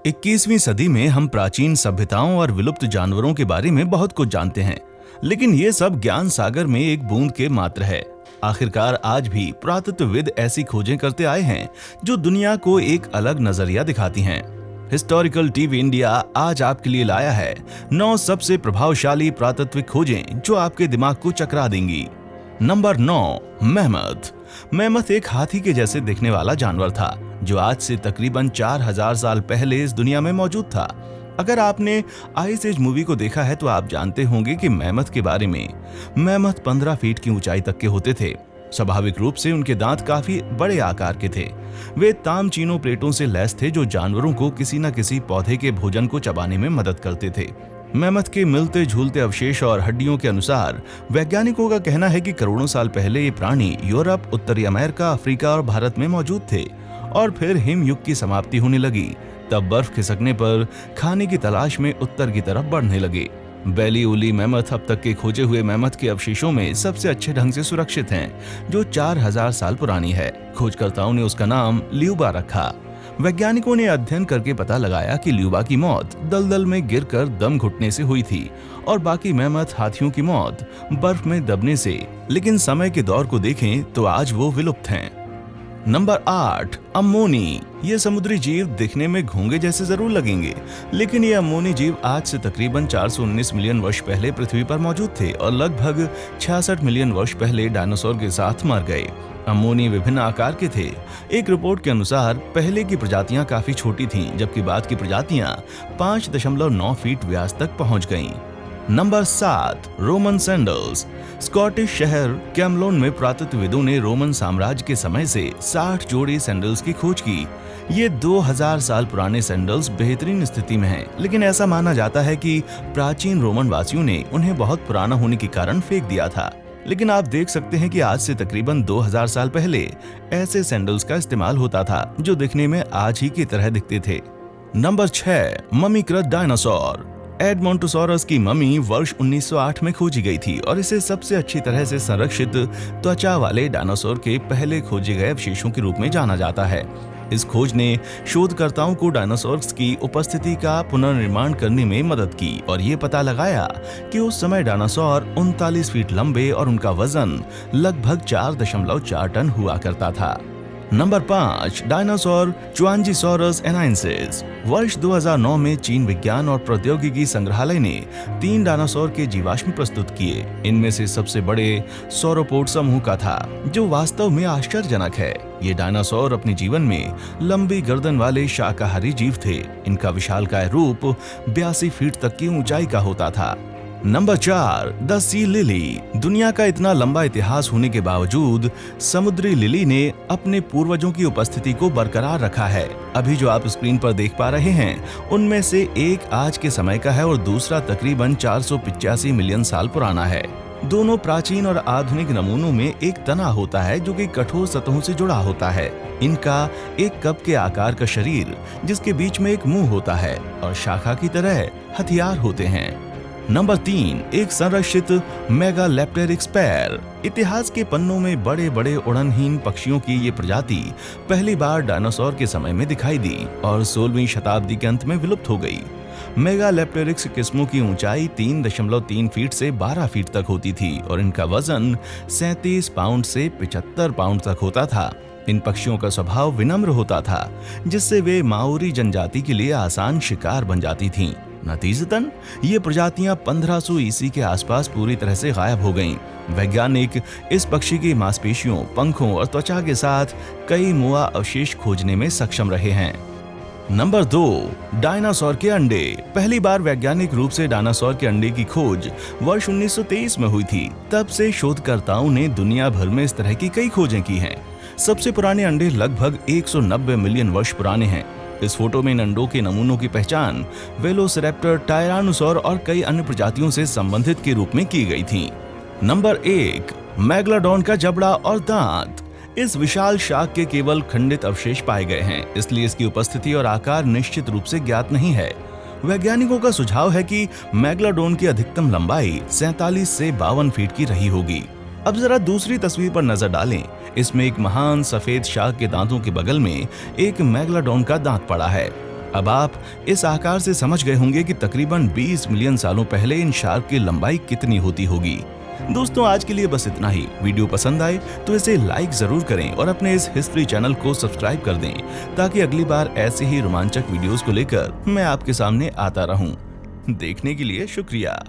21वीं सदी में हम प्राचीन सभ्यताओं और विलुप्त जानवरों के बारे में बहुत कुछ जानते हैं, लेकिन ये सब ज्ञान सागर में एक बूंद के मात्र है। आखिरकार आज भी पुरातत्वविद ऐसी खोजें करते आए हैं जो दुनिया को एक अलग नजरिया दिखाती हैं। हिस्टोरिकल टीवी इंडिया आज आपके लिए लाया है 9 सबसे प्रभावशाली पुरातत्विक खोजें जो आपके दिमाग को चकरा देंगी। नंबर 9, मेहमत। मेहमत एक हाथी के जैसे दिखने वाला जानवर था जो आज से तकरीबन 4000 साल पहले इस दुनिया में मौजूद था। अगर आपने आइस एज मूवी को देखा है तो आप जानते होंगे कि मेहमत के बारे में। मेहमत 15 फीट की ऊंचाई तक के होते थे। स्वाभाविक रूप से उनके दांत काफी बड़े आकार के थे। वे तामचीनो प्लेटों से लैस थे जो जानवरों को किसी न किसी पौधे के भोजन को चबाने में मदद करते थे। मेहमत के मिलते झूलते अवशेष और हड्डियों के अनुसार वैज्ञानिकों का कहना है कि करोड़ों साल पहले ये प्राणी यूरोप, उत्तरी अमेरिका, अफ्रीका और भारत में मौजूद थे और फिर हिमयुग की समाप्ति होने लगी। तब बर्फ खिसकने पर खाने की तलाश में उत्तर की तरफ बढ़ने लगे। बैली-उली मेहमत अब तक के खोजे हुए मेहमत के अवशेषों में सबसे अच्छे ढंग से सुरक्षित हैं, जो 4000 साल पुरानी है। खोजकर्ताओं ने उसका नाम ल्यूबा रखा। वैज्ञानिकों ने अध्ययन करके पता लगाया कि ल्यूबा की मौत दलदल में गिरकर दम घुटने से हुई थी और बाकी मेहमत हाथियों की मौत बर्फ में दबने से। लेकिन समय के दौर को देखें तो आज वो विलुप्त हैं। नंबर 8, अम्मोनी। ये समुद्री जीव दिखने में घोंगे जैसे जरूर लगेंगे, लेकिन ये अम्मोनी जीव आज से तकरीबन 419 मिलियन वर्ष पहले पृथ्वी पर मौजूद थे और लगभग 66 मिलियन वर्ष पहले डायनासोर के साथ मर गए। अम्मोनी विभिन्न आकार के थे। एक रिपोर्ट के अनुसार पहले की प्रजातियां काफी छोटी थीं, जबकि बाद की प्रजातियां 5.9 फीट व्यास तक पहुंच गईं। Number 7, Roman sandals. स्कॉटिश शहर कैमलोन में पुरातत्वविदों ने रोमन साम्राज्य के समय से 60 जोड़ी सैंडल्स की खोज की। ये 2000 साल पुराने सैंडल्स बेहतरीन स्थिति में हैं, लेकिन ऐसा माना जाता है कि प्राचीन रोमन वासियों ने उन्हें बहुत पुराना होने के कारण फेंक दिया था। लेकिन आप देख सकते हैं कि आज से तकरीबन 2000 साल पहले ऐसे सैंडल्स का इस्तेमाल होता था जो दिखने में आज ही की तरह दिखते थे। Number 6, मम्मीकृत dinosaur. एडमोंटोसॉरस की मम्मी वर्ष 1908 में खोजी गई थी और इसे सबसे अच्छी तरह से संरक्षित त्वचा वाले डायनासोर के पहले खोजे गए अवशेषों के रूप में जाना जाता है। इस खोज ने शोधकर्ताओं को डायनासोर्स की उपस्थिति का पुनर्निर्माण करने में मदद की और ये पता लगाया कि उस समय डायनासोर 39 फीट लंबे और उनका वजन लगभग 4.4 टन हुआ करता था। Number 5, dinosaur Chuanjiesaurus anaensis. वर्ष 2009 में चीन विज्ञान और प्रौद्योगिकी संग्रहालय ने 3 डायनासोर के जीवाश्म प्रस्तुत किए। इनमें से सबसे बड़े सौरोपोड समूह का था, जो वास्तव में आश्चर्यजनक है। ये डायनासोर अपने जीवन में लंबी गर्दन वाले शाकाहारी जीव थे। इनका विशालकाय रूप 82 फीट तक की ऊंचाई का होता था। Number 4, the sea lily. दुनिया का इतना लंबा इतिहास होने के बावजूद समुद्री लिली ने अपने पूर्वजों की उपस्थिति को बरकरार रखा है। अभी जो आप स्क्रीन पर देख पा रहे हैं उनमें से एक आज के समय का है और दूसरा तकरीबन 485 मिलियन साल पुराना है। दोनों प्राचीन और आधुनिक नमूनों में एक तना होता है जो कि कठोर सतहों से जुड़ा होता है। इनका एक कप के आकार का शरीर जिसके बीच में एक मुंह होता है और शाखा की तरह हथियार होते हैं। नंबर 3, एक संरक्षित मेगालेप्टेरिक्स पैर। इतिहास के पन्नों में बड़े बड़े उड़नहीन पक्षियों की ये प्रजाति पहली बार डायनासोर के समय में दिखाई दी और 16वीं शताब्दी के अंत में विलुप्त हो गई। मेगालेप्टेरिक्स किस्मों की ऊंचाई 3.3 फीट से 12 फीट तक होती थी और इनका वजन 37 पाउंड से 75 पाउंड तक होता था। इन पक्षियों का स्वभाव विनम्र होता था, जिससे वे माओरी जनजाति के लिए आसान शिकार बन जाती थीं। नतीजतन ये प्रजातियां 1500 ईसी के आसपास पूरी तरह से गायब हो गईं। वैज्ञानिक इस पक्षी की मांसपेशियों, पंखों और त्वचा के साथ कई मुआ अवशेष खोजने में सक्षम रहे हैं। नंबर 2, डायनासोर के अंडे। पहली बार वैज्ञानिक रूप से डायनासोर के अंडे की खोज वर्ष 1923 में हुई थी। तब से शोधकर्ताओं ने दुनिया भर में इस तरह की कई खोजें की हैं। सबसे पुराने अंडे लगभग 190 मिलियन वर्ष पुराने हैं। इस फोटो में इन अंडों के नमूनों की पहचान वेलोसिरैप्टर, टायरानोसोर और कई अन्य प्रजातियों से संबंधित के रूप में की गई थी। नंबर 1, मेगलाडोन का जबड़ा और दांत। इस विशाल शाक के केवल खंडित अवशेष पाए गए हैं, इसलिए इसकी उपस्थिति और आकार निश्चित रूप से ज्ञात नहीं है। वैज्ञानिकों का सुझाव है कि मेगलाडोन की अधिकतम लंबाई 47 से 52 फीट की रही होगी। अब जरा दूसरी तस्वीर पर नजर डालें। इसमें एक महान सफेद शार्क के दांतों के बगल में एक मेगलाडोन का दांत पड़ा है। अब आप इस आकार से समझ गए होंगे कि तकरीबन 20 मिलियन सालों पहले इन शार्क की लंबाई कितनी होती होगी। दोस्तों, आज के लिए बस इतना ही। वीडियो पसंद आए तो इसे लाइक जरूर करें और अपने इस हिस्ट्री चैनल को सब्सक्राइब कर दें, ताकि अगली बार ऐसे ही रोमांचक वीडियोस को लेकर मैं आपके सामने आता रहूं। देखने के लिए शुक्रिया।